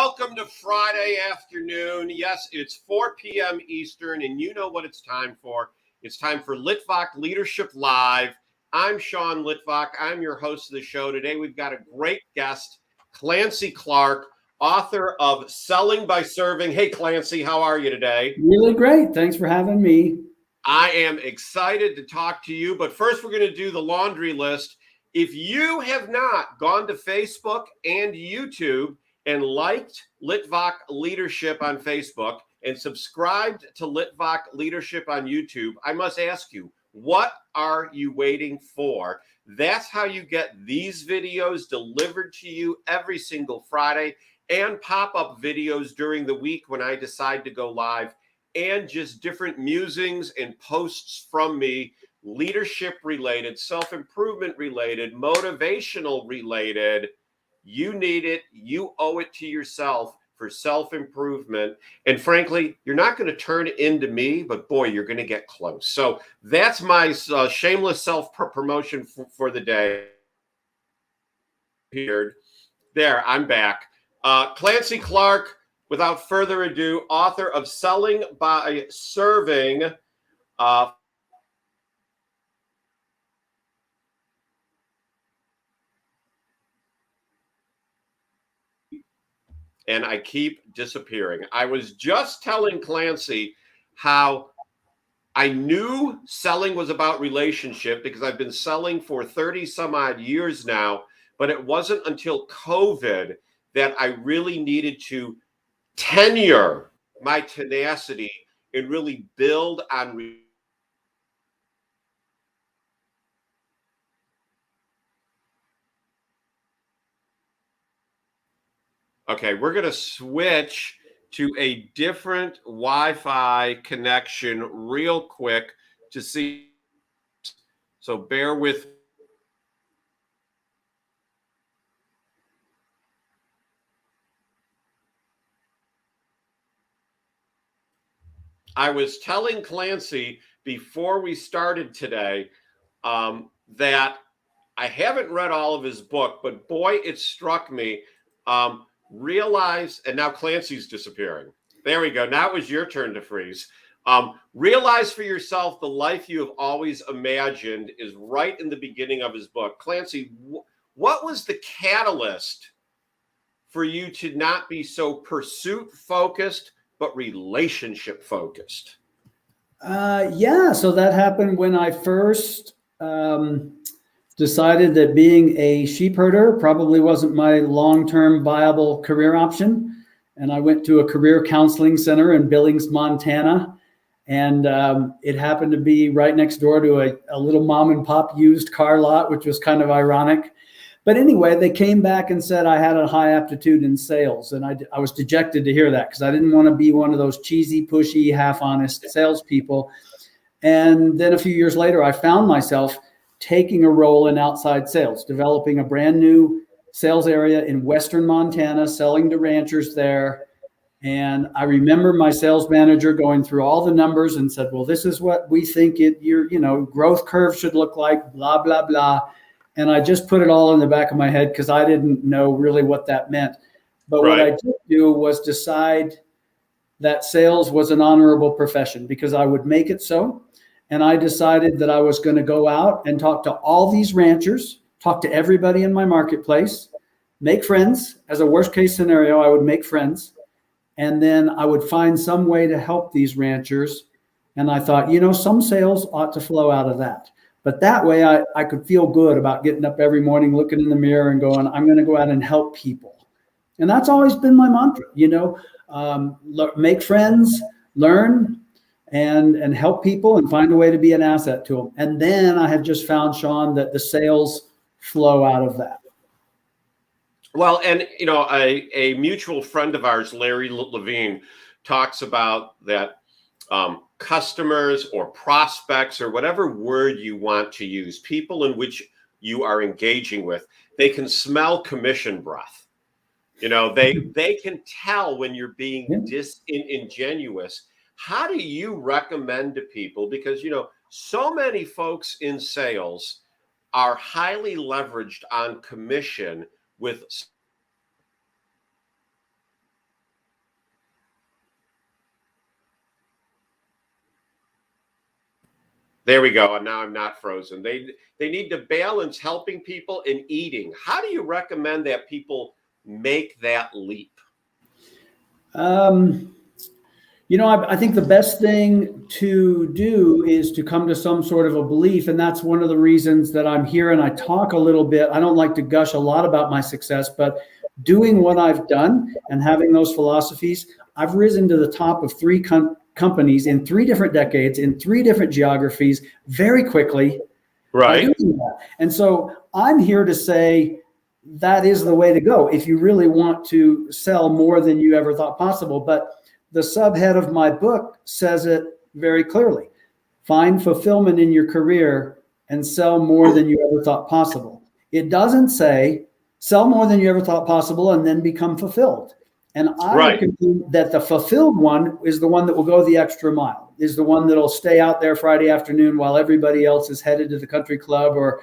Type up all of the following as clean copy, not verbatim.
welcome to Friday afternoon. Yes, it's 4 p.m. Eastern, and you know what it's time for. It's time for Litvak Leadership Live. I'm Sean Litvak. I'm your host of the show. Today we've got a great guest, Clancy Clark, author of Selling by Serving. Hey, Clancy, how are you today? Really great. Thanks for having me. I am excited to talk to you, but first we're going to do the laundry list. If you have not gone to Facebook and YouTube and liked Litvak Leadership on Facebook and subscribed to Litvak Leadership on YouTube, I must ask you, what are you waiting for? That's how you get these videos delivered to you every single Friday and pop-up videos during the week when I decide to go live, and just different musings and posts from me, leadership related, self-improvement related, motivational related. You need it. You owe it to yourself for self-improvement. And frankly, you're not going to turn it into me, but boy, you're going to get close. So that's my shameless self-promotion for the day. Here, there, I'm back. Clancy Clark, without further ado, author of Selling by Serving. And I keep disappearing. I was just telling Clancy how I knew selling was about relationship because I've been selling for 30 some odd years now, but it wasn't until COVID that I really needed to tenure my tenacity and really build on. Okay, we're going to switch to a different Wi-Fi connection real quick to see. So bear with. I was telling Clancy before we started today that I haven't read all of his book, but boy, it struck me. Realize, and now Clancy's disappearing. There we go. Now it was your turn to freeze. Realize for yourself the life you have always imagined is right in the beginning of his book. Clancy, what was the catalyst for you to not be so pursuit focused, but relationship focused? So that happened when I first decided that being a sheep herder probably wasn't my long-term viable career option. And I went to a career counseling center in Billings, Montana. And it happened to be right next door to a little mom and pop used car lot, which was kind of ironic. But anyway, they came back and said I had a high aptitude in sales. And I was dejected to hear that because I didn't want to be one of those cheesy, pushy, half-honest salespeople. And then a few years later, I found myself taking a role in outside sales, developing a brand new sales area in Western Montana, selling to ranchers there. And I remember my sales manager going through all the numbers and said, well, this is what we think your growth curve should look like, blah, blah, blah. And I just put it all in the back of my head because I didn't know really what that meant. But What I did do was decide that sales was an honorable profession because I would make it so. And I decided that I was going to go out and talk to all these ranchers, talk to everybody in my marketplace, make friends. As a worst case scenario, I would make friends. And then I would find some way to help these ranchers. And I thought, some sales ought to flow out of that. But that way I could feel good about getting up every morning, looking in the mirror and going, I'm going to go out and help people. And that's always been my mantra, make friends, learn, and help people and find a way to be an asset to them. And then I have just found, Sean, that the sales flow out of that. Well, and, a mutual friend of ours, Larry Levine, talks about that customers or prospects or whatever word you want to use, people in which you are engaging with, they can smell commission breath. They can tell when you're being disingenuous. How do you recommend to people? Because, so many folks in sales are highly leveraged on commission with There we go. And now I'm not frozen. They need to balance helping people and eating. How do you recommend that people make that leap? I think the best thing to do is to come to some sort of a belief. And that's one of the reasons that I'm here and I talk a little bit. I don't like to gush a lot about my success, but doing what I've done and having those philosophies, I've risen to the top of three companies in 3 different decades, in 3 different geographies, very quickly. Right. By doing that. And so I'm here to say that is the way to go if you really want to sell more than you ever thought possible. But the subhead of my book says it very clearly. Find fulfillment in your career and sell more than you ever thought possible. It doesn't say sell more than you ever thought possible and then become fulfilled. And I conclude that the fulfilled one is the one that will go the extra mile, is the one that'll stay out there Friday afternoon while everybody else is headed to the country club or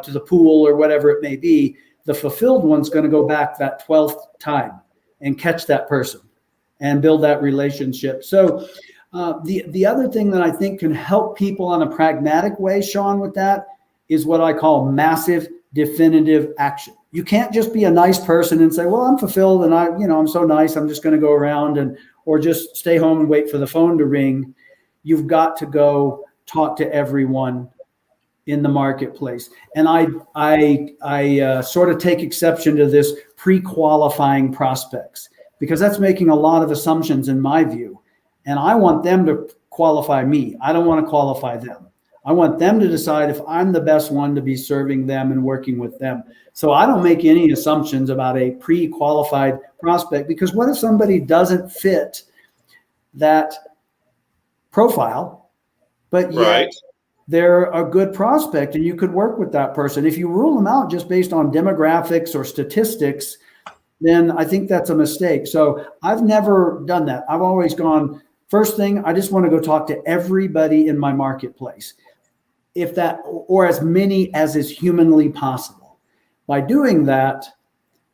to the pool or whatever it may be. The fulfilled one's going to go back that 12th time and catch that person and build that relationship. So the other thing that I think can help people on a pragmatic way, Sean, with that is what I call massive definitive action. You can't just be a nice person and say, well, I'm fulfilled and I'm so nice, I'm just going to go around or just stay home and wait for the phone to ring. You've got to go talk to everyone in the marketplace. And I sort of take exception to this pre-qualifying prospects, because that's making a lot of assumptions in my view. And I want them to qualify me. I don't want to qualify them. I want them to decide if I'm the best one to be serving them and working with them. So I don't make any assumptions about a pre-qualified prospect, because what if somebody doesn't fit that profile, but yet they're a good prospect and you could work with that person? If you rule them out just based on demographics or statistics, then I think that's a mistake. So I've never done that. I've always gone, first thing, I just want to go talk to everybody in my marketplace, if that, or as many as is humanly possible. By doing that,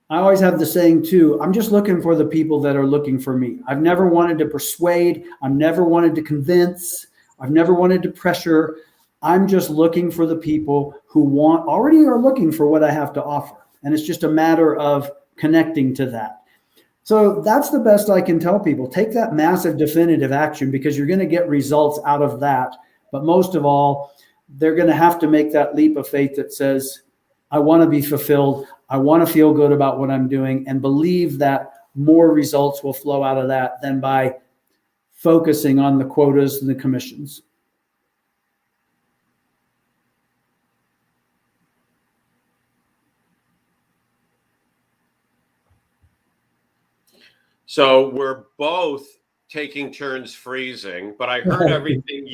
I always have the saying too, I'm just looking for the people that are looking for me. I've never wanted to persuade. I've never wanted to convince. I've never wanted to pressure. I'm just looking for the people who already are looking for what I have to offer. And it's just a matter of connecting to that. So that's the best I can tell people. Take that massive definitive action, because you're going to get results out of that. But most of all, they're going to have to make that leap of faith that says, I want to be fulfilled. I want to feel good about what I'm doing, and believe that more results will flow out of that than by focusing on the quotas and the commissions. So we're both taking turns freezing, but I heard everything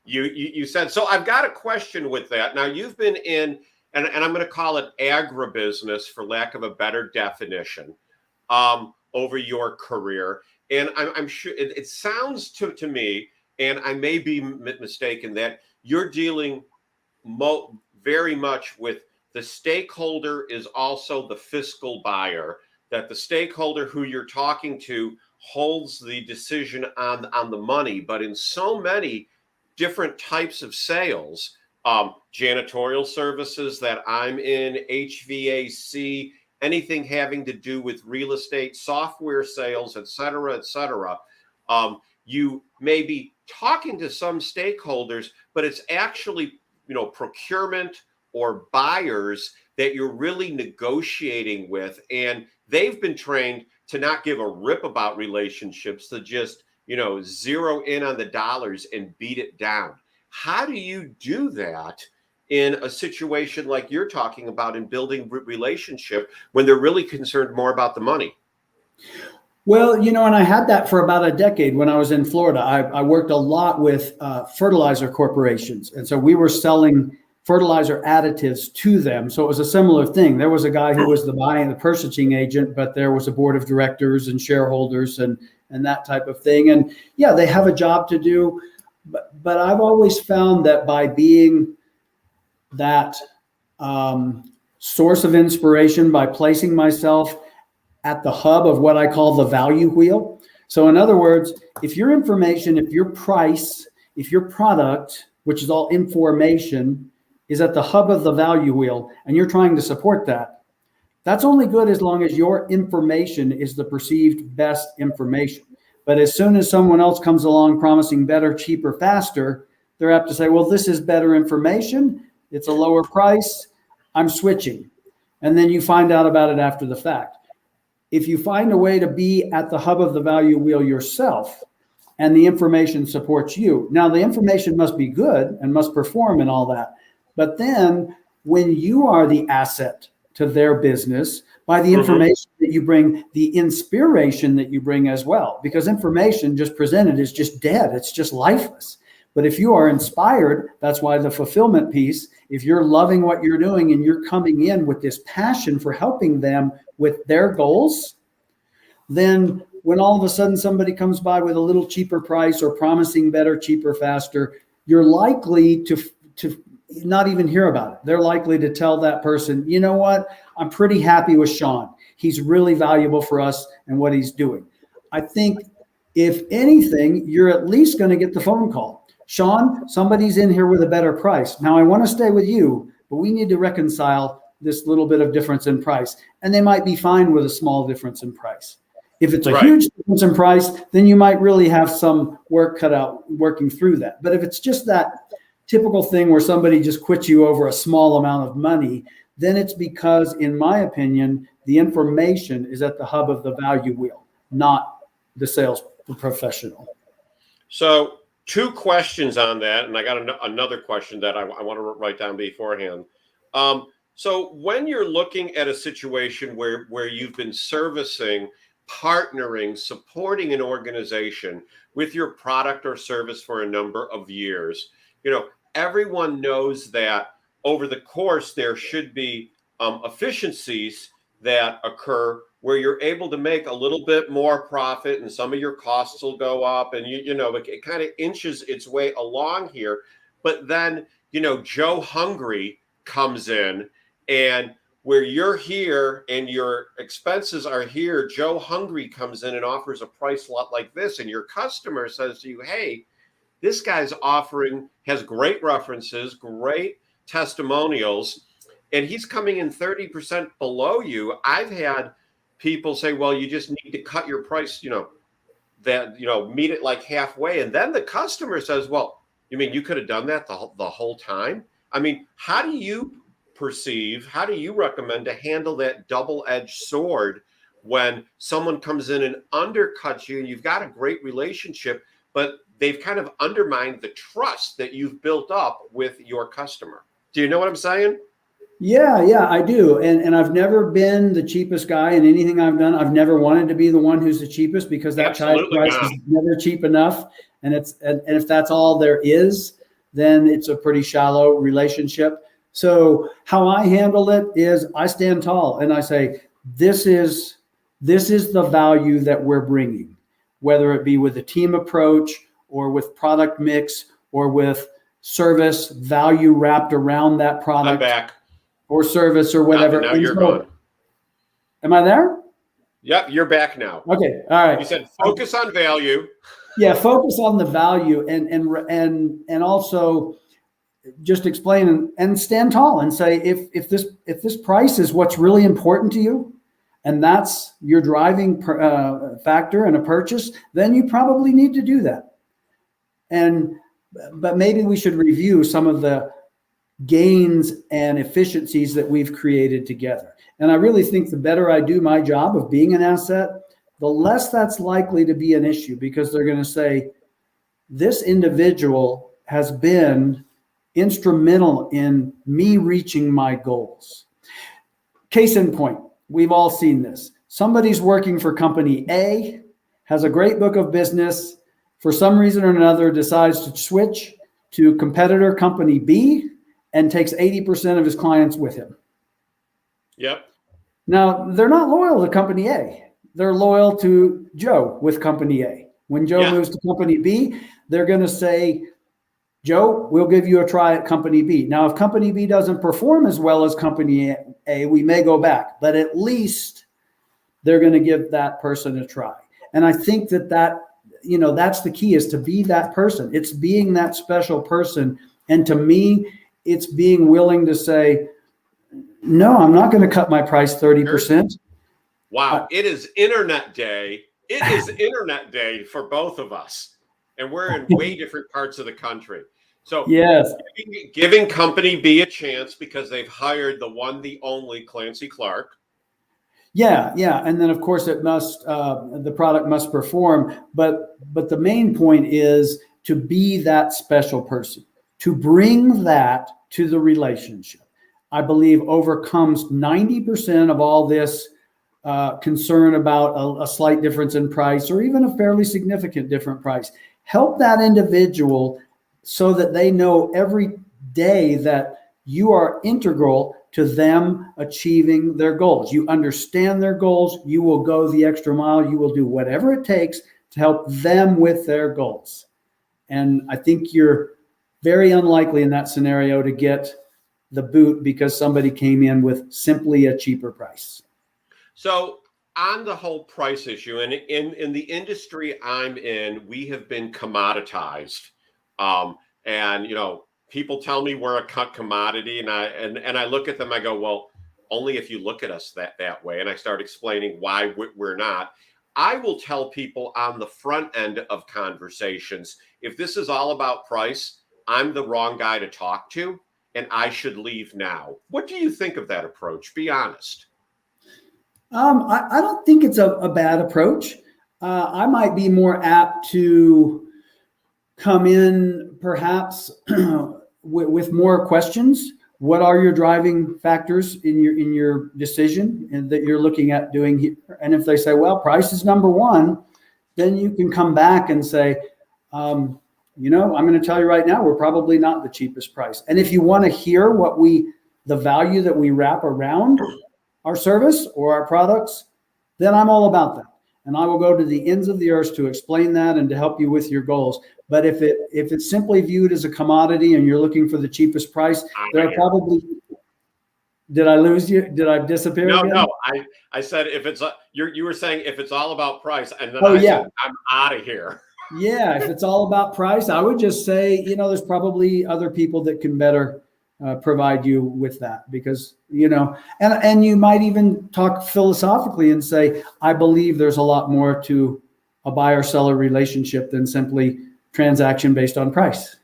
you said. So I've got a question with that. Now, you've been in, and I'm going to call it agribusiness for lack of a better definition, over your career. And I'm sure it sounds to me, and I may be mistaken, that you're dealing very much with the stakeholder is also the fiscal buyer, that the stakeholder who you're talking to holds the decision on the money. But in so many different types of sales, janitorial services that I'm in, HVAC, anything having to do with real estate, software sales, et cetera, you may be talking to some stakeholders, but it's actually, procurement or buyers that you're really negotiating with. And they've been trained to not give a rip about relationships, to just, zero in on the dollars and beat it down. How do you do that in a situation like you're talking about in building relationship when they're really concerned more about the money? Well, and I had that for about a decade when I was in Florida. I worked a lot with fertilizer corporations. And so we were selling fertilizer additives to them. So it was a similar thing. There was a guy who was the purchasing agent, but there was a board of directors and shareholders and that type of thing. And yeah, they have a job to do. But I've always found that by being that source of inspiration, by placing myself at the hub of what I call the value wheel. So in other words, if your information, if your price, if your product, which is all information, is at the hub of the value wheel, and you're trying to support that, that's only good as long as your information is the perceived best information. But as soon as someone else comes along promising better, cheaper, faster, they're apt to say, well, this is better information. It's a lower price. I'm switching. And then you find out about it after the fact. If you find a way to be at the hub of the value wheel yourself, and the information supports you. Now, the information must be good and must perform and all that. But then when you are the asset to their business, by the information that you bring, the inspiration that you bring as well, because information just presented is just dead. It's just lifeless. But if you are inspired, that's why the fulfillment piece, if you're loving what you're doing and you're coming in with this passion for helping them with their goals, then when all of a sudden somebody comes by with a little cheaper price or promising better, cheaper, faster, you're likely to not even hear about it. They're likely to tell that person, you know what, I'm pretty happy with Sean. He's really valuable for us and what he's doing. I think if anything, you're at least going to get the phone call. Sean, somebody's in here with a better price. Now I want to stay with you, but we need to reconcile this little bit of difference in price. And they might be fine with a small difference in price. If it's a huge difference in price, then you might really have some work cut out working through that. But if it's just that typical thing where somebody just quits you over a small amount of money, then it's because, in my opinion, the information is at the hub of the value wheel, not the sales professional. So 2 questions on that, and I got another question that I want to write down beforehand. So when you're looking at a situation where you've been servicing, partnering, supporting an organization with your product or service for a number of years, everyone knows that over the course there should be efficiencies that occur where you're able to make a little bit more profit and some of your costs will go up, and it kind of inches its way along here. But then Joe Hungry comes in, and where you're here and your expenses are here, Joe Hungry comes in and offers a price lot like this, and your customer says to you, hey, this guy's offering, has great references, great testimonials, and he's coming in 30% below you. I've had people say, well, you just need to cut your price, meet it like halfway. And then the customer says, well, you mean you could have done that the whole time? I mean, how do you recommend to handle that double-edged sword when someone comes in and undercuts you and you've got a great relationship, but they've kind of undermined the trust that you've built up with your customer? Do you know what I'm saying? Yeah, I do. And I've never been the cheapest guy in anything I've done. I've never wanted to be the one who's the cheapest, because that child price is never cheap enough. And if that's all there is, then it's a pretty shallow relationship. So how I handle it is I stand tall and I say, this is the value that we're bringing, whether it be with a team approach or with product mix or with service value wrapped around that product. I'm back. Or service or whatever. Now you're gone. Am I there? Yep, you're back now. Okay, all right. You said focus on value. Yeah, focus on the value and also just explain and stand tall and say, if this price is what's really important to you, and that's your driving factor in a purchase, then you probably need to do that. But maybe we should review some of the gains and efficiencies that we've created together. And I really think the better I do my job of being an asset, the less that's likely to be an issue, because they're going to say, this individual has been instrumental in me reaching my goals. Case in point, we've all seen this. Somebody's working for company A, has a great book of business, for some reason or another decides to switch to competitor company B, and takes 80% of his clients with him. Yep. Now, they're not loyal to company A. They're loyal to Joe with company A. When Joe moves to company B, they're going to say, Joe, we'll give you a try at company B. Now, if company B doesn't perform as well as company A, we may go back, but at least they're going to give that person a try. And I think that that's the key, is to be that person. It's being that special person And to me, it's being willing to say, no, I'm not going to cut my price 30%. Wow. It is internet day. It is internet day for both of us. And we're in way different parts of the country. So yes, giving company B a chance because they've hired the one, the only Clancy Clark. Yeah. And then of course it must, the product must perform. But the main point is to be that special person, to bring that to the relationship. I believe overcomes 90% of all this concern about a slight difference in price or even a fairly significant different price. Help that individual so that they know every day that you are integral to them achieving their goals. You understand their goals. You will go the extra mile. You will do whatever it takes to help them with their goals. And I think you're very unlikely in that scenario to get the boot because somebody came in with simply a cheaper price. So on the whole price issue, and in the industry I'm in, we have been commoditized. And you know, people tell me we're a cut commodity, and I look at them, I go, well, only if you look at us that way. And I start explaining why we're not. I will tell people on the front end of conversations, if this is all about price, I'm the wrong guy to talk to, and I should leave now. What do you think of that approach? Be honest. I don't think it's a bad approach. I might be more apt to come in perhaps with more questions. What are your driving factors in your decision and that you're looking at doing here? And if they say, well, price is number one, then you can come back and say, you know, I'm going to tell you right now, we're probably not the cheapest price. And if you want to hear the value that we wrap around our service or our products, then I'm all about that. And I will go to the ends of the earth to explain that and to help you with your goals. But if it's simply viewed as a commodity and you're looking for the cheapest price, there are probably. Did I lose you? Did I disappear? No, again? no. I said if it's you were saying if it's all about price, and then said I'm out of here. Yeah, if it's all about price, I would just say, you know, there's probably other people that can better provide you with that, because, you know, and you might even talk philosophically and say, I believe there's a lot more to a buyer-seller relationship than simply transaction based on price.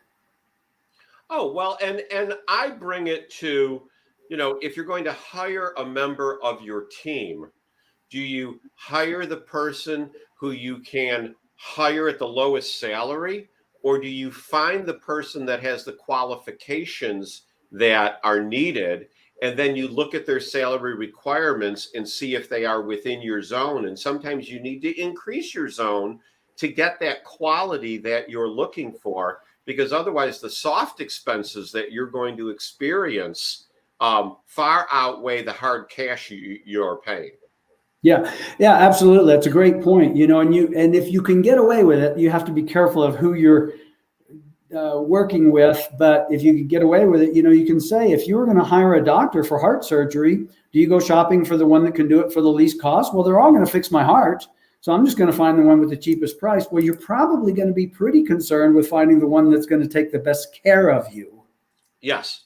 Oh, well, and I bring it to, you know, if you're going to hire a member of your team, do you hire the person who you can hire at the lowest salary, or do you find the person that has the qualifications that are needed, and then you look at their salary requirements and see if they are within your zone? And sometimes you need to increase your zone to get that quality that you're looking for, because otherwise the soft expenses that you're going to experience far outweigh the hard cash you're paying. Yeah, absolutely. That's a great point. You know, and if you can get away with it, you have to be careful of who you're working with. But if you can get away with it, you know, you can say, if you were going to hire a doctor for heart surgery, do you go shopping for the one that can do it for the least cost? Well, they're all going to fix my heart, so I'm just going to find the one with the cheapest price. Well, you're probably going to be pretty concerned with finding the one that's going to take the best care of you. Yes.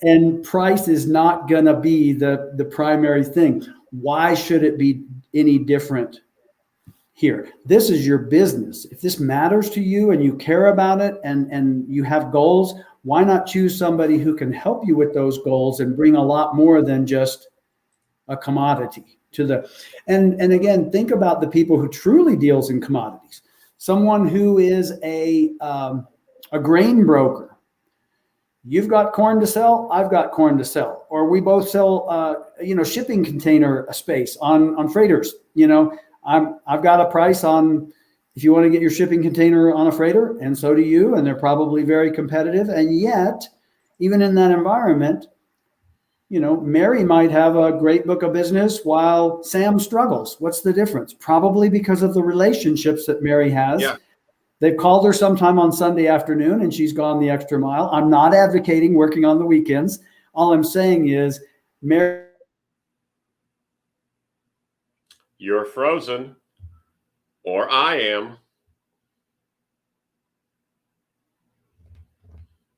And price is not going to be the primary thing. Why should it be any different here? This is your business. If this matters to you and you care about it and you have goals, why not choose somebody who can help you with those goals and bring a lot more than just a commodity to the. And again, think about the people who truly deals in commodities. Someone who is a grain broker. You've got corn to sell, I've got corn to sell, or we both sell, shipping container space on freighters. You know, I've got a price on if you want to get your shipping container on a freighter, and so do you, and they're probably very competitive. And yet, even in that environment, you know, Mary might have a great book of business while Sam struggles. What's the difference? Probably because of the relationships that Mary has. Yeah. They've called her sometime on Sunday afternoon and she's gone the extra mile. I'm not advocating working on the weekends. All I'm saying is, Mary. You're frozen, or I am.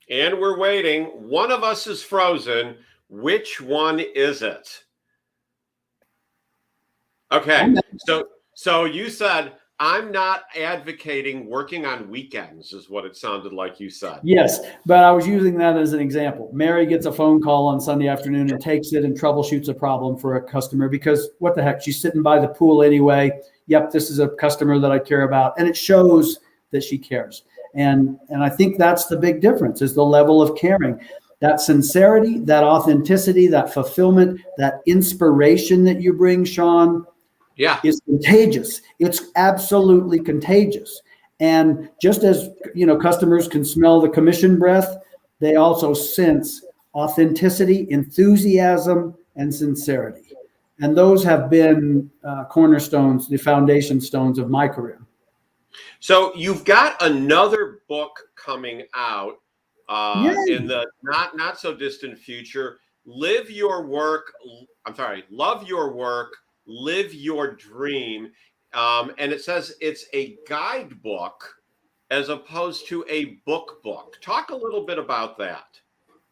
And we're waiting. One of us is frozen. Which one is it? Okay. So you said, I'm not advocating working on weekends, is what it sounded like you said. Yes, but I was using that as an example. Mary gets a phone call on Sunday afternoon and takes it and troubleshoots a problem for a customer because what the heck, she's sitting by the pool anyway. Yep, this is a customer that I care about. And it shows that she cares. And I think that's the big difference is the level of caring. That sincerity, that authenticity, that fulfillment, that inspiration that you bring, Sean, is contagious. It's absolutely contagious. And just as, customers can smell the commission breath, they also sense authenticity, enthusiasm, and sincerity. And those have been cornerstones, the foundation stones of my career. So you've got another book coming out in the not so distant future. Love your work, live your dream. And it says it's a guidebook as opposed to a book. Talk a little bit about that.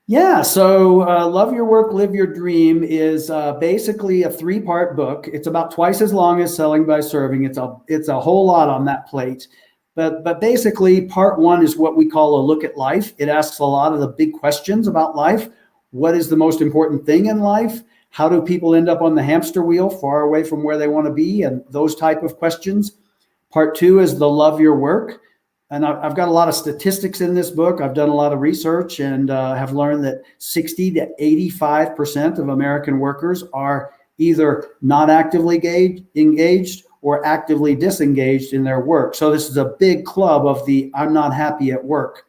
Yeah, so Love Your Work, Live Your Dream is basically a 3-part book. It's about twice as long as Selling by Serving. It's a whole lot on that plate. But basically, part 1 is what we call a look at life. It asks a lot of the big questions about life. What is the most important thing in life? How do people end up on the hamster wheel far away from where they want to be? And those type of questions. Part 2 is the Love Your Work. And I've got a lot of statistics in this book. I've done a lot of research and have learned that 60 to 85% of American workers are either not actively engaged or actively disengaged in their work. So this is a big club of the I'm not happy at work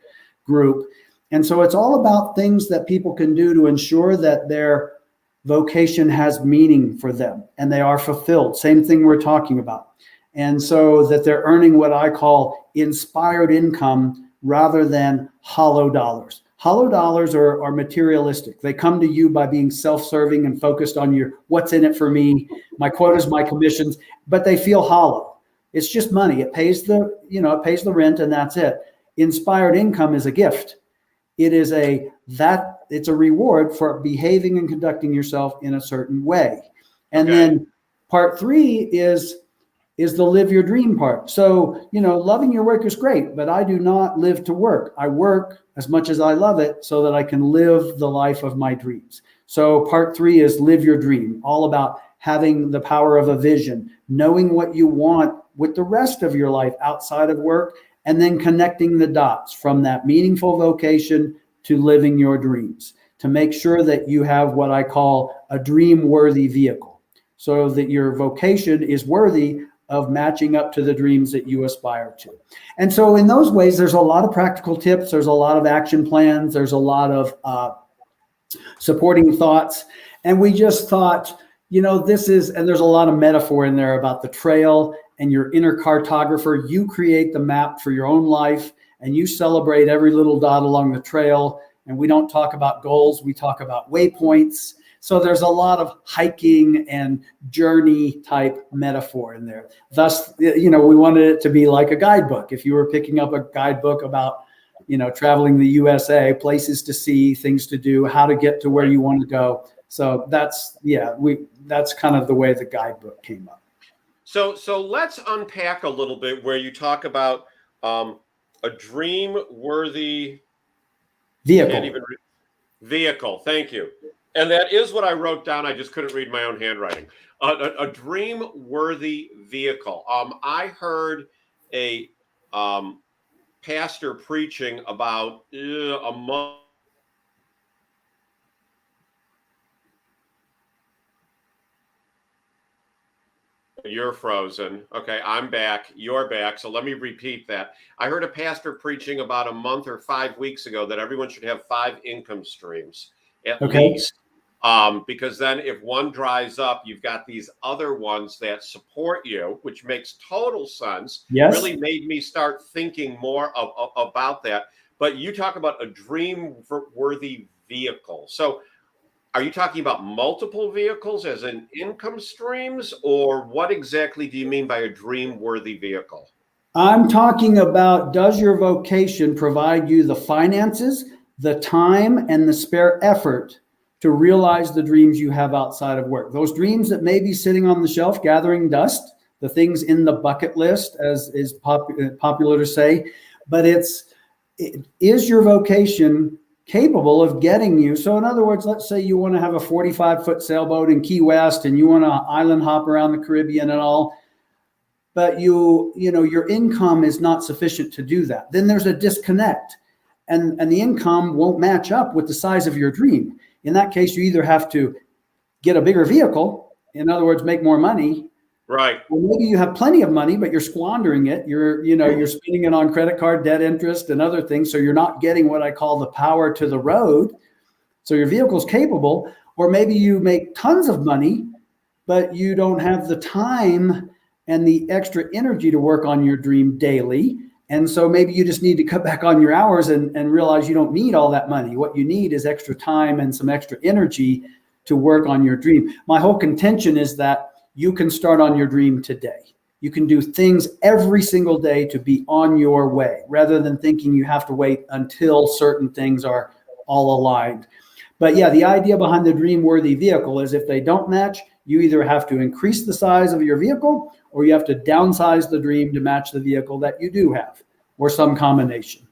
group. And so it's all about things that people can do to ensure that their vocation has meaning for them and they are fulfilled. Same thing we're talking about. And so that they're earning what I call inspired income rather than hollow dollars. Hollow dollars are materialistic. They come to you by being self-serving and focused on your what's in it for me, my quotas, my commissions, but they feel hollow. It's just money. It pays the rent and that's it. Inspired income is a gift. It's a reward for behaving and conducting yourself in a certain way. And then part 3 is the live your dream part. So, loving your work is great, but I do not live to work. I work as much as I love it so that I can live the life of my dreams. So part 3 is live your dream, all about having the power of a vision, knowing what you want with the rest of your life outside of work, and then connecting the dots from that meaningful vocation to living your dreams, to make sure that you have what I call a dream-worthy vehicle, so that your vocation is worthy of matching up to the dreams that you aspire to. And so in those ways, there's a lot of practical tips. There's a lot of action plans. There's a lot of supporting thoughts. And we just thought, there's a lot of metaphor in there about the trail and your inner cartographer. You create the map for your own life and you celebrate every little dot along the trail. And we don't talk about goals. We talk about waypoints. So there's a lot of hiking and journey type metaphor in there. Thus, we wanted it to be like a guidebook. If you were picking up a guidebook about, traveling the USA, places to see, things to do, how to get to where you want to go. So that's kind of the way the guidebook came up. So let's unpack a little bit where you talk about a dream-worthy vehicle. Thank you. And that is what I wrote down. I just couldn't read my own handwriting. A dream-worthy vehicle. I heard a pastor preaching about a month. You're frozen. Okay, I'm back. You're back. So let me repeat that. I heard a pastor preaching about a month or 5 weeks ago that everyone should have 5 income streams at least. Because then if one dries up, you've got these other ones that support you, which makes total sense. Yes. Really made me start thinking more about that. But you talk about a dream-worthy vehicle. So are you talking about multiple vehicles as in income streams, or what exactly do you mean by a dream-worthy vehicle? I'm talking about, does your vocation provide you the finances, the time and the spare effort to realize the dreams you have outside of work. Those dreams that may be sitting on the shelf gathering dust, the things in the bucket list, as is popular to say, but is your vocation capable of getting you? So in other words, let's say you want to have a 45-foot sailboat in Key West and you want to island hop around the Caribbean and all, but you know your income is not sufficient to do that. Then there's a disconnect, and the income won't match up with the size of your dream. In that case, you either have to get a bigger vehicle, in other words, make more money. Right. Or maybe you have plenty of money, but you're squandering it. You're spending it on credit card debt interest and other things. So you're not getting what I call the power to the road. So your vehicle's capable. Or maybe you make tons of money, but you don't have the time and the extra energy to work on your dream daily. And so maybe you just need to cut back on your hours and realize you don't need all that money. What you need is extra time and some extra energy to work on your dream. My whole contention is that you can start on your dream today. You can do things every single day to be on your way, rather than thinking you have to wait until certain things are all aligned. But yeah, the idea behind the dream-worthy vehicle is if they don't match, you either have to increase the size of your vehicle or you have to downsize the dream to match the vehicle that you do have, or some combination.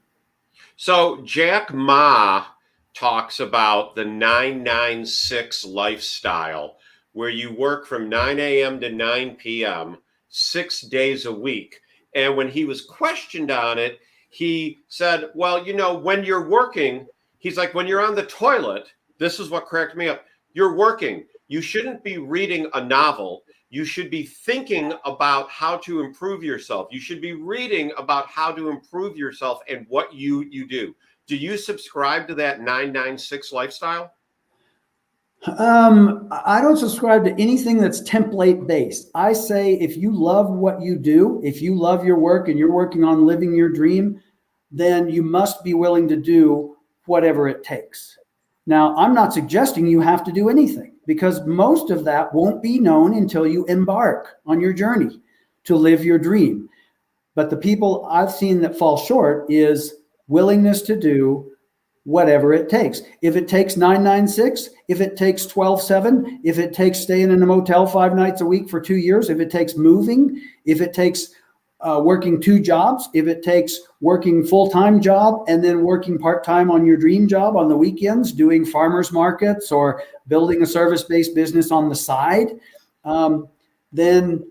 So Jack Ma talks about the 996 lifestyle, where you work from 9 a.m. to 9 p.m., 6 days a week. And when he was questioned on it, he said, well, when you're working, he's like, when you're on the toilet, this is what cracked me up. You're working. You shouldn't be reading a novel. You should be thinking about how to improve yourself. You should be reading about how to improve yourself and what you do. Do you subscribe to that 996 lifestyle? I don't subscribe to anything that's template based. I say, if you love what you do, if you love your work and you're working on living your dream, then you must be willing to do whatever it takes. Now, I'm not suggesting you have to do anything, because most of that won't be known until you embark on your journey to live your dream. But the people I've seen that fall short is willingness to do whatever it takes. If it takes 996, if it takes 12/7, if it takes staying in a motel 5 nights a week for 2 years, if it takes moving, if it takes working 2 jobs, if it takes working full-time job and then working part-time on your dream job on the weekends, doing farmers markets or building a service-based business on the side, then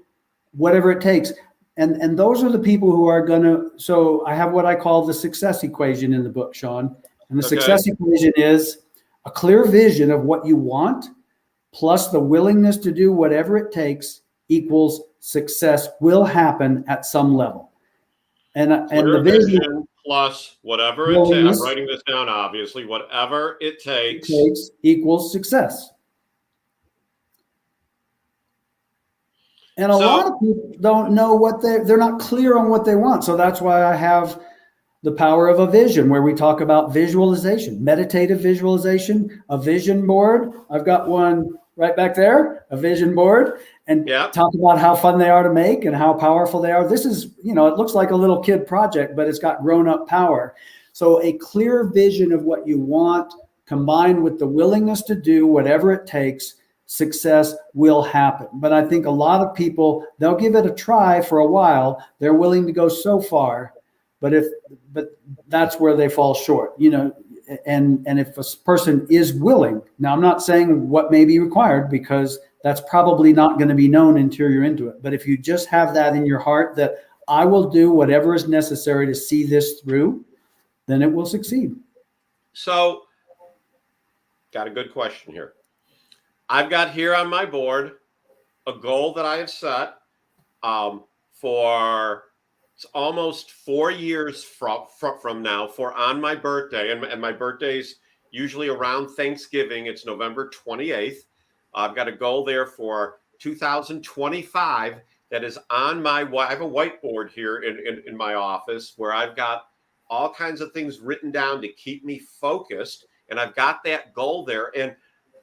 whatever it takes. And those are the people who are so I have what I call the success equation in the book, Sean. And the success equation is a clear vision of what you want, plus the willingness to do whatever it takes, equals success will happen at some level. And the vision plus whatever it takes. I'm writing this down, obviously. Whatever it takes equals success. And a lot of people don't know what they're not clear on what they want. So that's why I have the power of a vision, where we talk about visualization, meditative visualization, a vision board. I've got one right back there, a vision board, and talk about how fun they are to make and how powerful they are. This is, it looks like a little kid project, but it's got grown-up power. So a clear vision of what you want, combined with the willingness to do whatever it takes, success will happen. But I think a lot of people, they'll give it a try for a while. They're willing to go so far, but that's where they fall short, and if a person is willing. Now, I'm not saying what may be required, because that's probably not going to be known until you're into it. But if you just have that in your heart that I will do whatever is necessary to see this through, then it will succeed. So, got a good question here. I've got here on my board a goal that I have set for almost 4 years from now, for on my birthday, and my birthday's usually around Thanksgiving. It's November 28th. I've got a goal there for 2025 that is on I have a whiteboard here in my office, where I've got all kinds of things written down to keep me focused, and I've got that goal there. And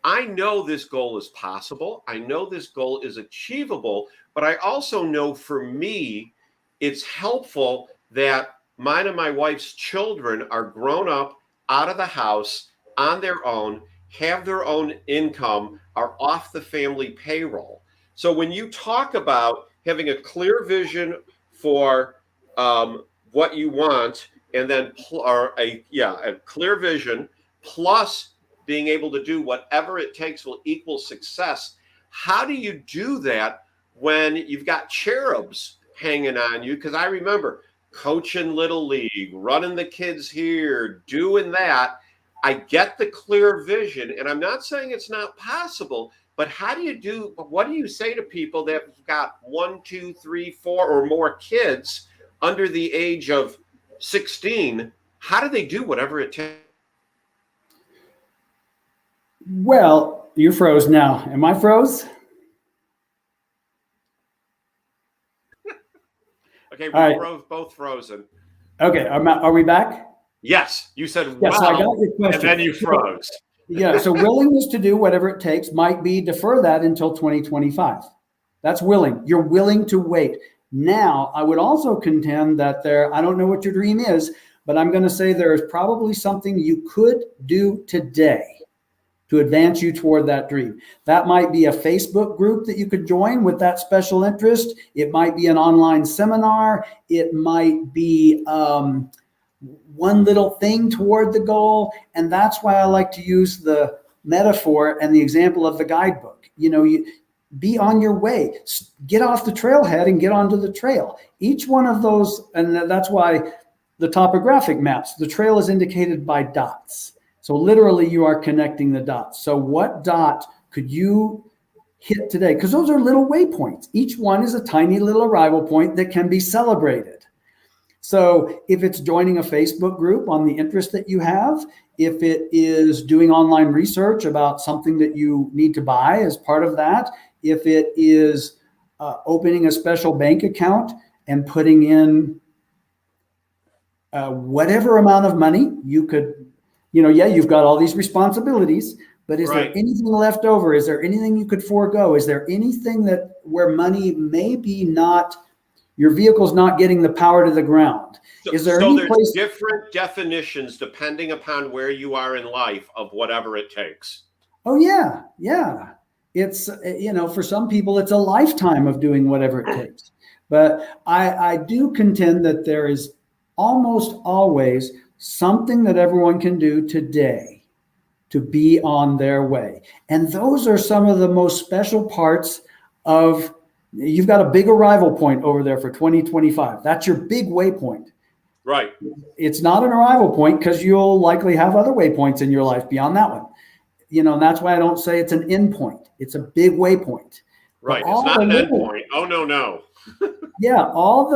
I know this goal is possible. I know this goal is achievable, but I also know, for me, it's helpful that mine and my wife's children are grown up out of the house on their own, have their own income, are off the family payroll. So when you talk about having a clear vision for what you want, and then a clear vision plus being able to do whatever it takes will equal success. How do you do that when you've got cherubs hanging on you? Because I remember coaching little league, running the kids here, doing that. I get the clear vision, and I'm not saying it's not possible, but what do you say to people that have got 1, 2, 3, 4 or more kids under the age of 16? How do they do whatever it takes? Well, you're froze now. Am I froze? Okay, we're both frozen. Okay, are we back? Yes, you said yes, wow, I got your question. And then you froze. Yeah, so willingness to do whatever it takes might be defer that until 2025. That's willing. You're willing to wait. Now, I would also contend that I don't know what your dream is, but I'm going to say there is probably something you could do today to advance you toward that dream. That might be a Facebook group that you could join with that special interest. It might be an online seminar. It might be one little thing toward the goal. And that's why I like to use the metaphor and the example of the guidebook. You be on your way, get off the trailhead and get onto the trail. Each one of those, and that's why the topographic maps, the trail is indicated by dots. So literally you are connecting the dots. So what dot could you hit today? Because those are little waypoints. Each one is a tiny little arrival point that can be celebrated. So if it's joining a Facebook group on the interest that you have, if it is doing online research about something that you need to buy as part of that, if it is opening a special bank account and putting in whatever amount of money you could, you've got all these responsibilities, but is there anything left over? Is there anything you could forego? Is there anything where money maybe not, your vehicle's not getting the power to the ground? Is there any place? Different definitions depending upon where you are in life of whatever it takes. Oh yeah. It's, for some people it's a lifetime of doing whatever it takes. But I do contend that there is almost always something that everyone can do today to be on their way. And those are some of the most special parts of, you've got a big arrival point over there for 2025. That's your big waypoint. Right. It's not an arrival point because you'll likely have other waypoints in your life beyond that one. And that's why I don't say it's an end point. It's a big waypoint. Right. It's not an end point. Oh, no. Yeah, all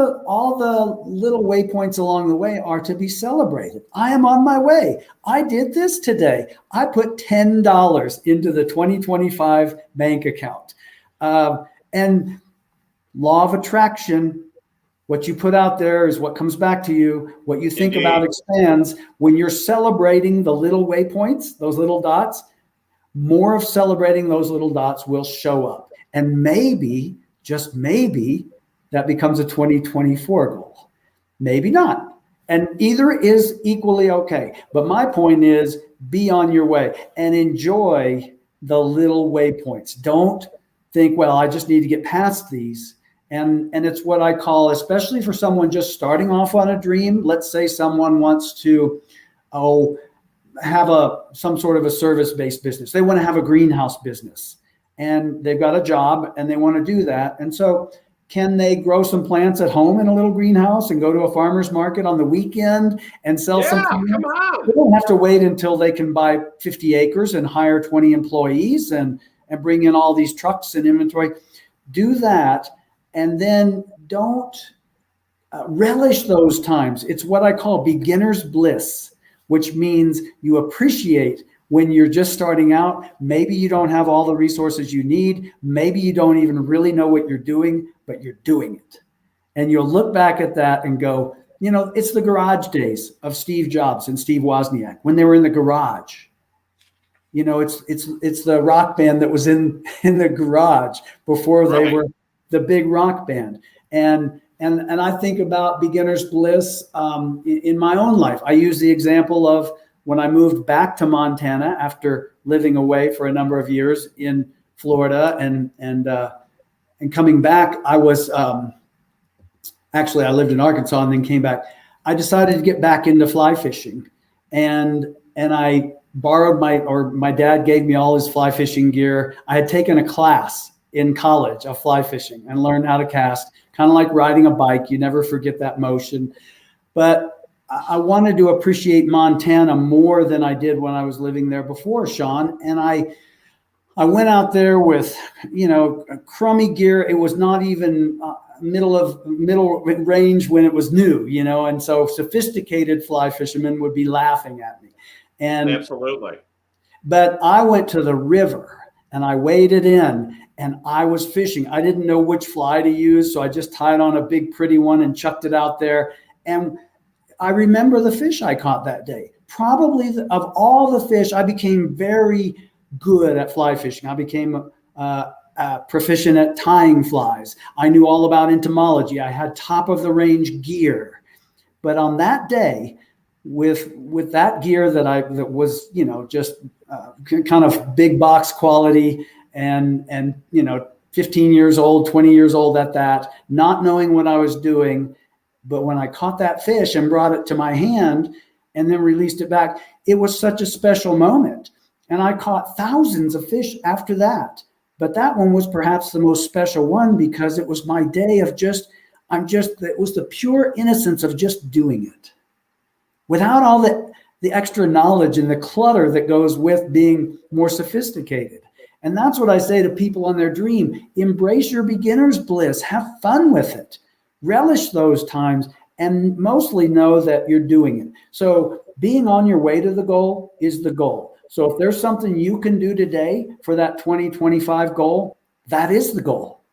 the little waypoints along the way are to be celebrated. I am on my way. I did this today. I put $10 into the 2025 bank account. And law of attraction, what you put out there is what comes back to you. What you think about expands. When you're celebrating the little waypoints, those little dots, more of celebrating those little dots will show up. And maybe, just maybe, that becomes a 2024 goal. Maybe not. And either is equally okay. But my point is, be on your way and enjoy the little waypoints. Don't think, well, I just need to get past these. And it's what I call, especially for someone just starting off on a dream. Let's say someone wants to, have some sort of a service-based business. They want to have a greenhouse business and they've got a job and they want to do that. And so can they grow some plants at home in a little greenhouse and go to a farmer's market on the weekend and sell some plants? Come on. They don't have to wait until they can buy 50 acres and hire 20 employees and bring in all these trucks and inventory. Do that, and then don't relish those times. It's what I call beginner's bliss, which means you appreciate when you're just starting out. Maybe you don't have all the resources you need. Maybe you don't even really know what you're doing, but you're doing it. And you'll look back at that and go, it's the garage days of Steve Jobs and Steve Wozniak when they were in the garage. It's the rock band that was in the garage before they were the big rock band. And I think about beginner's bliss in my own life. I use the example of when I moved back to Montana after living away for a number of years in Florida and coming back, I was actually I lived in Arkansas and then came back. I decided to get back into fly fishing, and I borrowed my dad gave me all his fly fishing gear. I had taken a class in college of fly fishing and learned how to cast, kind of like riding a bike. You never forget that motion. But I wanted to appreciate Montana more than I did when I was living there before, Sean. And I went out there with, crummy gear. It was not even middle range when it was new, and so sophisticated fly fishermen would be laughing at me. And absolutely. But I went to the river and I waded in and I was fishing. I didn't know which fly to use, so I just tied on a big pretty one and chucked it out there. And I remember the fish I caught that day. Probably of all the fish, I became very good at fly fishing. I became proficient at tying flies. I knew all about entomology. I had top of the range gear. But on that day, with that gear that was just kind of big box quality and 15 years old, 20 years old at that, not knowing what I was doing. But when I caught that fish and brought it to my hand and then released it back, it was such a special moment. And I caught thousands of fish after that. But that one was perhaps the most special one because it was my day of it was the pure innocence of just doing it, without all the extra knowledge and the clutter that goes with being more sophisticated. And that's what I say to people on their dream. Embrace your beginner's bliss. Have fun with it. Relish those times and mostly know that you're doing it. So being on your way to the goal is the goal. So if there's something you can do today for that 2025 goal, that is the goal.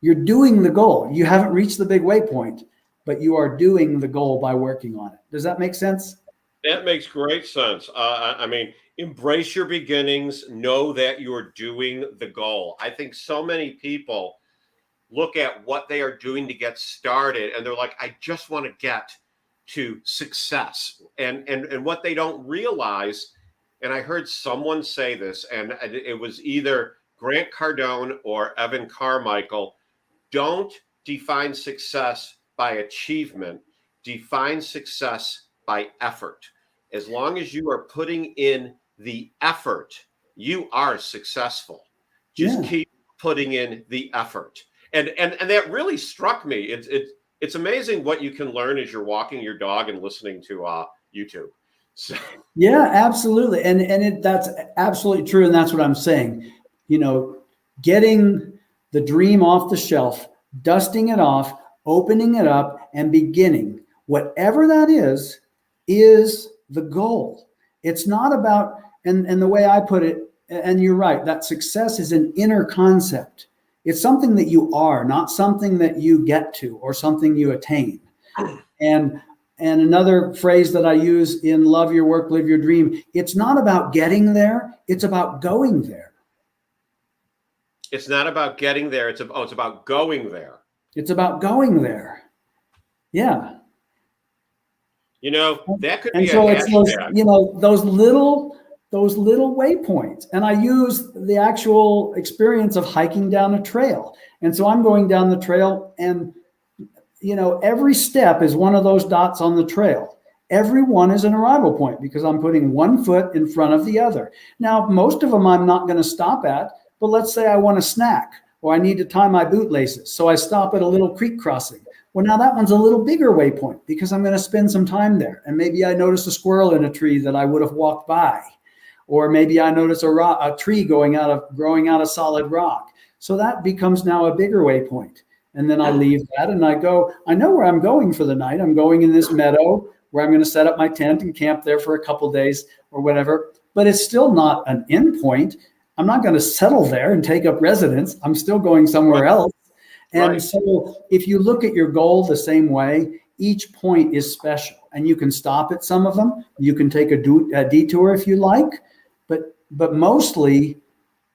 You're doing the goal. You haven't reached the big waypoint, but you are doing the goal by working on it. Does that make sense? That makes great sense. I mean, embrace your beginnings. Know that you're doing the goal. I think so many people look at what they are doing to get started and they're like, I just want to get to success. And what they don't realize, and I heard someone say this, and it was either Grant Cardone or Evan Carmichael, don't define success by achievement, define success by effort. As long as you are putting in the effort, you are successful. Just keep putting in the effort. And that really struck me. It's amazing what you can learn as you're walking your dog and listening to YouTube. So. Yeah, absolutely. And that's absolutely true. And that's what I'm saying. Getting the dream off the shelf, dusting it off, opening it up, and beginning. Whatever that is the goal. It's not about, and the way I put it, and you're right, that success is an inner concept. It's something that you are, not something that you get to or something you attain. And another phrase that I use in Love Your Work, Live Your Dream, it's not about getting there, it's about going there. It's not about getting there, it's about going there. It's about going there. Yeah. That could and be so a it's hashtag. those little waypoints. And I use the actual experience of hiking down a trail. And so I'm going down the trail and, every step is one of those dots on the trail. Every one is an arrival point because I'm putting one foot in front of the other. Now, most of them I'm not going to stop at, but let's say I want a snack or I need to tie my bootlaces. So I stop at a little creek crossing. Well, now that one's a little bigger waypoint because I'm going to spend some time there. And maybe I notice a squirrel in a tree that I would have walked by. Or maybe I notice a tree growing out of solid rock. So that becomes now a bigger waypoint. And then I leave that and I know where I'm going for the night. I'm going in this meadow where I'm going to set up my tent and camp there for a couple days or whatever. But it's still not an end point. I'm not going to settle there and take up residence. I'm still going somewhere else. And so if you look at your goal the same way, each point is special. And you can stop at some of them. You can take a detour if you like. But mostly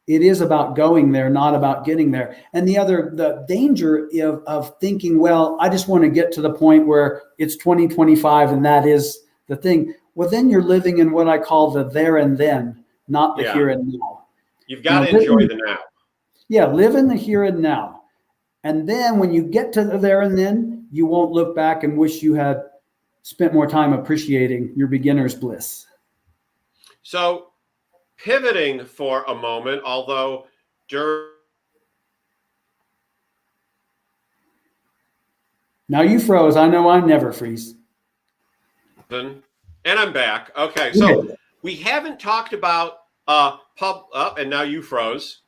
it is about going there, not about getting there. And the danger of thinking, well, I just want to get to the point where it's 2025 and that is the thing. well, then you're living in what I call the there and then, not the here and now. You've got to enjoy the now. Yeah, live in the here and now. And then when you get to the there and then, you won't look back and wish you had spent more time appreciating your beginner's bliss. So pivoting for a moment, although now you froze. I know I never freeze. And I'm back. Okay, so we haven't talked about and now you froze.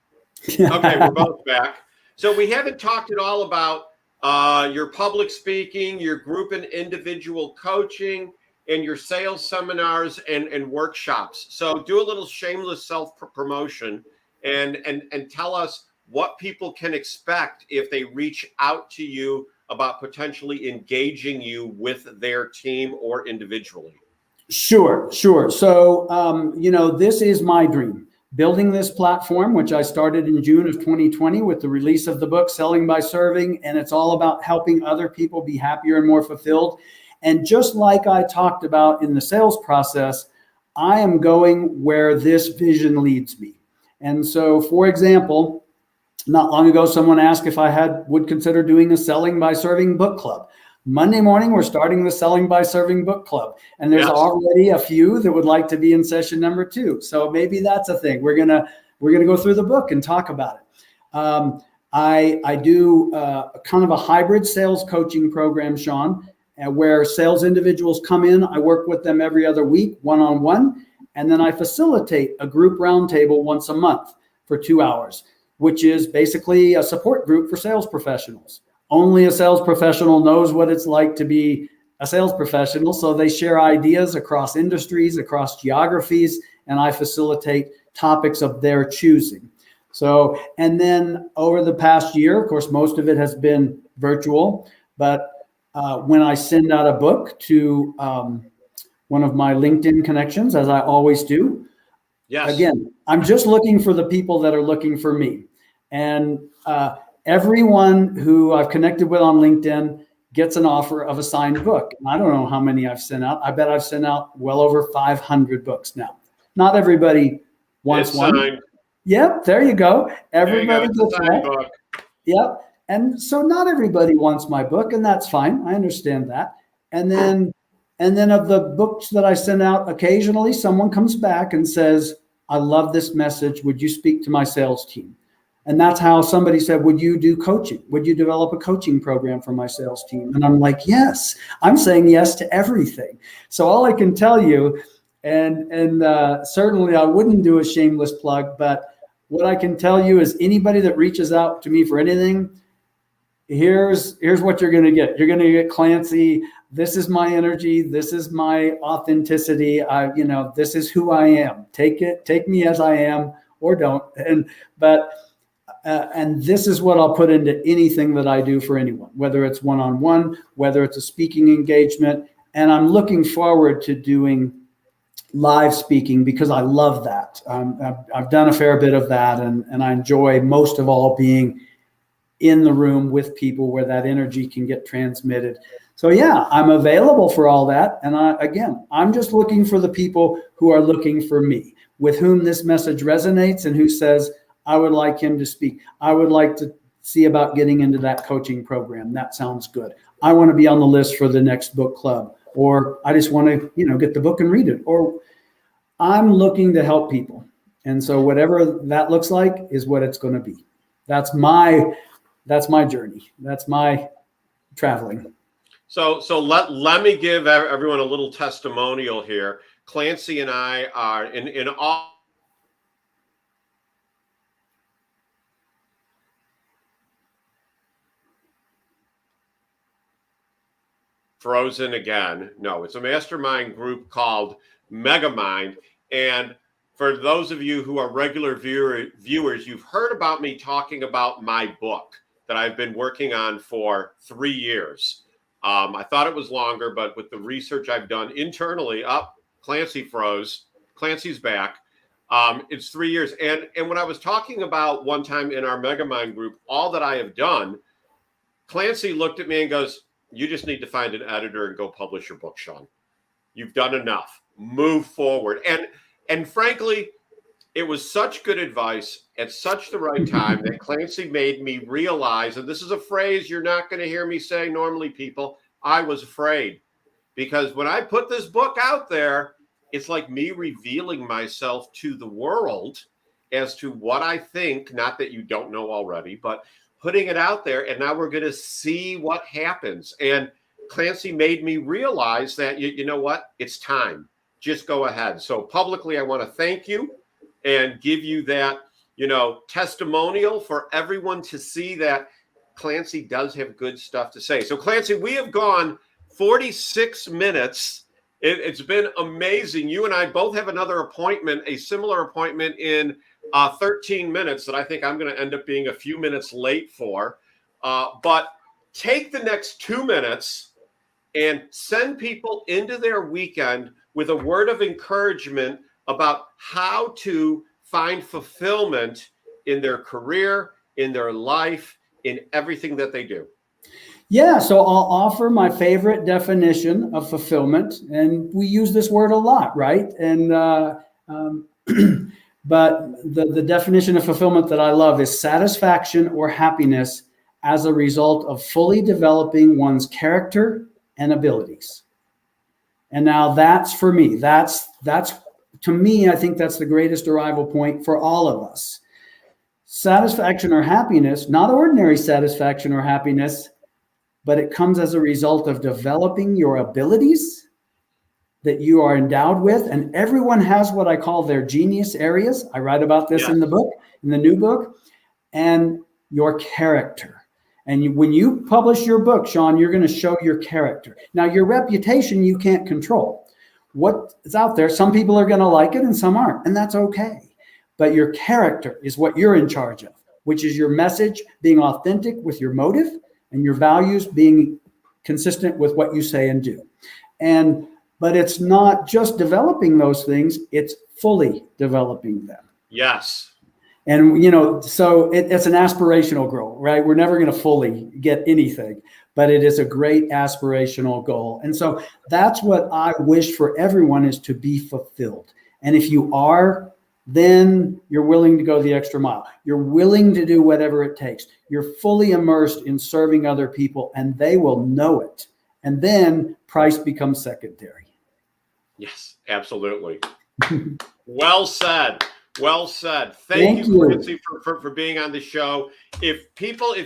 Okay, we're both back. So we haven't talked at all about your public speaking, your group and individual coaching, and your sales seminars and workshops. So do a little shameless self-promotion and tell us what people can expect if they reach out to you about potentially engaging you with their team or individually. Sure. So, this is my dream. Building this platform, which I started in June of 2020 with the release of the book, Selling by Serving, and it's all about helping other people be happier and more fulfilled. And just like I talked about in the sales process, I am going where this vision leads me. And so, for example, not long ago, someone asked if I would consider doing a Selling by Serving book club. Monday morning, we're starting the Selling by Serving book club. And there's already a few that would like to be in session number 2. So maybe that's a thing. We're gonna go through the book and talk about it. I do kind of a hybrid sales coaching program, Sean, where sales individuals come in. I work with them every other week, one-on-one, and then I facilitate a group roundtable once a month for 2 hours, which is basically a support group for sales professionals. Only a sales professional knows what it's like to be a sales professional. So they share ideas across industries, across geographies, and I facilitate topics of their choosing. So, and then over the past year, of course, most of it has been virtual, but when I send out a book to one of my LinkedIn connections, as I always do, again, I'm just looking for the people that are looking for me. And everyone who I've connected with on LinkedIn gets an offer of a signed book. And I don't know how many I've sent out. I bet I've sent out well over 500 books now. Not everybody wants one. Signed. Yep, there you go. Everybody gets one. Book. Yep. And so not everybody wants my book, and that's fine. I understand that. And then of the books that I send out, occasionally someone comes back and says, I love this message. Would you speak to my sales team? And that's how somebody said, would you do coaching? Would you develop a coaching program for my sales team? And I'm like, yes, I'm saying yes to everything. So all I can tell you, and certainly I wouldn't do a shameless plug, but what I can tell you is anybody that reaches out to me for anything, here's what you're going to get. You're going to get Clancy. This is my energy. This is my authenticity. This is who I am. Take me as I am or don't. And this is what I'll put into anything that I do for anyone, whether it's one-on-one, whether it's a speaking engagement. And I'm looking forward to doing live speaking because I love that. I've done a fair bit of that, and I enjoy most of all being in the room with people where that energy can get transmitted. So yeah, I'm available for all that. And I'm just looking for the people who are looking for me, with whom this message resonates and who says, I would like him to speak. I would like to see about getting into that coaching program. That sounds good. I want to be on the list for the next book club, or I just want to, get the book and read it, or I'm looking to help people. And so whatever that looks like is what it's going to be. That's my journey. That's my traveling. So let me give everyone a little testimonial here. Clancy and I are in all frozen again. No, it's a mastermind group called Megamind. And for those of you who are regular viewers, you've heard about me talking about my book that I've been working on for 3 years. I thought it was longer, but with the research I've done internally, Clancy froze. Clancy's back. It's 3 years. And when I was talking about one time in our Megamind group, all that I have done, Clancy looked at me and goes, you just need to find an editor and go publish your book, Sean. You've done enough. move forward. And frankly, it was such good advice at such the right time that Clancy made me realize, and this is a phrase you're not going to hear me say normally, people, I was afraid. Because when I put this book out there, it's like me revealing myself to the world as to what I think, not that you don't know already, but putting it out there. And now we're going to see what happens. And Clancy made me realize that, you know what? It's time. Just go ahead. So publicly, I want to thank you and give you that, testimonial for everyone to see that Clancy does have good stuff to say. So Clancy, we have gone 46 minutes. It's been amazing. You and I both have another appointment, a similar appointment in 13 minutes that I think I'm going to end up being a few minutes late for. But take the next 2 minutes and send people into their weekend with a word of encouragement about how to find fulfillment in their career, in their life, in everything that they do. Yeah, so I'll offer my favorite definition of fulfillment, and we use this word a lot, right? And but the definition of fulfillment that I love is satisfaction or happiness as a result of fully developing one's character and abilities. And now that's for me. That's to me, I think that's the greatest arrival point for all of us. Satisfaction or happiness, not ordinary satisfaction or happiness, but it comes as a result of developing your abilities that you are endowed with. And everyone has what I call their genius areas. I write about this in the book, in the new book, and your character. And when you publish your book, Sean, you're going to show your character. Now, your reputation, you can't control. What is out there, some people are going to like it and some aren't, and that's okay. But your character is what you're in charge of, which is your message being authentic with your motive and your values being consistent with what you say and do. But it's not just developing those things, it's fully developing them. Yes. And, so it's an aspirational goal, right? We're never going to fully get anything, but it is a great aspirational goal. And so that's what I wish for everyone, is to be fulfilled. And if you are, then you're willing to go the extra mile. You're willing to do whatever it takes. You're fully immersed in serving other people, and they will know it. And then price becomes secondary. Yes, absolutely. Well said. Well said. Thank you, Clancy, for being on the show. If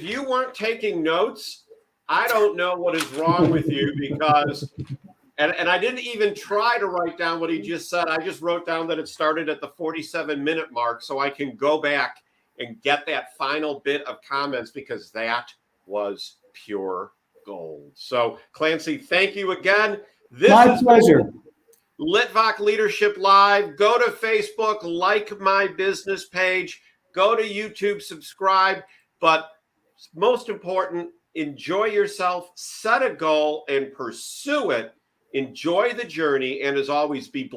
you weren't taking notes, I don't know what is wrong with you, because, and I didn't even try to write down what he just said. I just wrote down that it started at the 47-minute mark, so I can go back and get that final bit of comments, because that was pure gold. So, Clancy, thank you again. My pleasure. Litvak Leadership Live. Go to Facebook, like my business page, go to YouTube, subscribe. But most important, enjoy yourself, set a goal and pursue it. Enjoy the journey. And as always, be blessed.